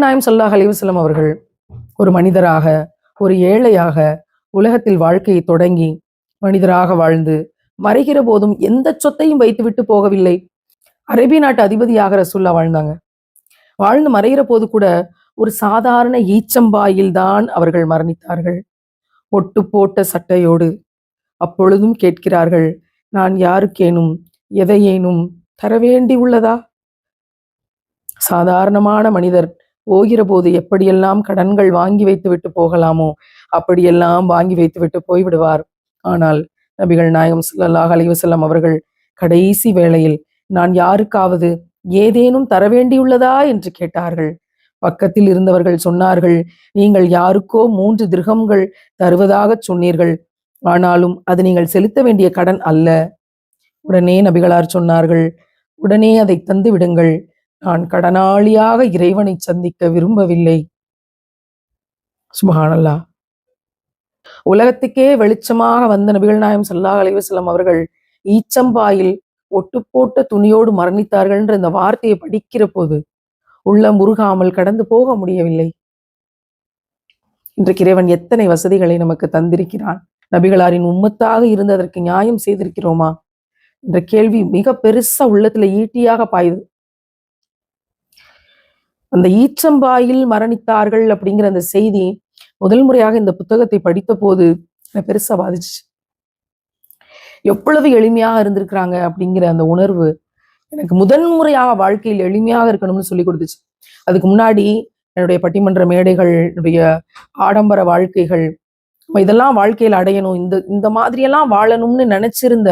நாயம் ஸல்லல்லாஹு அலைஹி வஸல்லம் அவர்கள் ஒரு மனிதராக, ஒரு ஏழையாக உலகத்தில் வாழ்க்கையை தொடங்கி மனிதராக வாழ்ந்து மறைகிற போதும் எந்த சொத்தையும் வைத்துவிட்டு போகவில்லை. அரேபிய நாட்டு அதிபதியாக ரசூல்லா வாழ்ந்தாங்க. வாழ்ந்து மறைகிற போது கூட ஒரு சாதாரண ஈச்சம்பாயில் தான் அவர்கள் மரணித்தார்கள். ஒட்டு போட்ட சட்டையோடு. அப்பொழுதும் கேட்கிறார்கள், நான் யாருக்கேனும் எதையேனும் தரவேண்டி உள்ளதா? சாதாரணமான மனிதர் போகிற போது எப்படியெல்லாம் கடன்கள் வாங்கி வைத்து விட்டு போகலாமோ அப்படியெல்லாம் வாங்கி வைத்து விட்டு போய்விடுவார். ஆனால் நபிகள் நாயகம் ஸல்லல்லாஹு அலைஹி வஸல்லம் அவர்கள் கடைசி வேளையில் நான் யாருக்காவது ஏதேனும் தரவேண்டியுள்ளதா என்று கேட்டார்கள். பக்கத்தில் இருந்தவர்கள் சொன்னார்கள், நீங்கள் யாருக்கோ 3 திர்ஹம்கள் தருவதாக சொன்னீர்கள், ஆனாலும் அது நீங்கள் செலுத்த வேண்டிய கடன் அல்ல. உடனே நபிகளார் சொன்னார்கள், உடனே அதை தந்து விடுங்கள், நான் கடனாளியாக இறைவனை சந்திக்க விரும்பவில்லை. சுப்ஹானல்லாஹ். உலகத்துக்கே வெளிச்சமாக வந்த நபிகள் நாயகம் ஸல்லல்லாஹு அலைஹி வஸல்லம் அவர்கள் ஈச்சம்பாயில் ஒட்டு போட்ட துணியோடு மரணித்தார்கள் என்ற இந்த வார்த்தையை படிக்கிற போது உள்ளம் உருகாமல் கடந்து போக முடியவில்லை. இன்றைக்கு இறைவன் எத்தனை வசதிகளை நமக்கு தந்திருக்கிறான். நபிகளாரின் உம்மத்தாக இருந்ததற்கு நியாயம் செய்திருக்கிறோமா என்ற கேள்வி மிக பெருசா உள்ளத்துல ஈட்டியாக பாயுது. அந்த ஈச்சம்பாயில் மரணித்தார்கள் அப்படிங்கிற அந்த செய்தி முதல் முறையாக இந்த புத்தகத்தை படித்த போது பெருசா பாதிச்சு. எவ்வளவு எளிமையாக இருந்திருக்கிறாங்க அப்படிங்கிற அந்த உணர்வு எனக்கு முதன்முறையாக வாழ்க்கையில் எளிமையாக இருக்கணும்னு சொல்லி கொடுத்துச்சு. அதுக்கு முன்னாடி என்னுடைய பட்டிமன்ற மேடைகள், என்னுடைய ஆடம்பர வாழ்க்கைகள், இதெல்லாம் வாழ்க்கையில் அடையணும், இந்த மாதிரியெல்லாம் வாழணும்னு நினைச்சிருந்த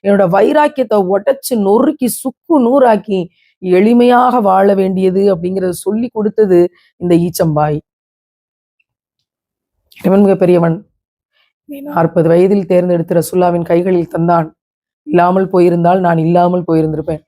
என்னோட வைராக்கியத்தை உடைச்சு நொறுக்கி சுக்கு நூறாக்கி எளிமையாக வாழ வேண்டியது அப்படிங்கிறத சொல்லி கொடுத்தது இந்த ஈச்சம்பாய். இவன் மிக பெரியவன். 40 வயதில் தேர்ந்தெடுத்த ரசூல்லாவின் கைகளில் தந்தான். இல்லாமல் போயிருந்தால் நான் இல்லாமல் போயிருந்திருப்பேன்.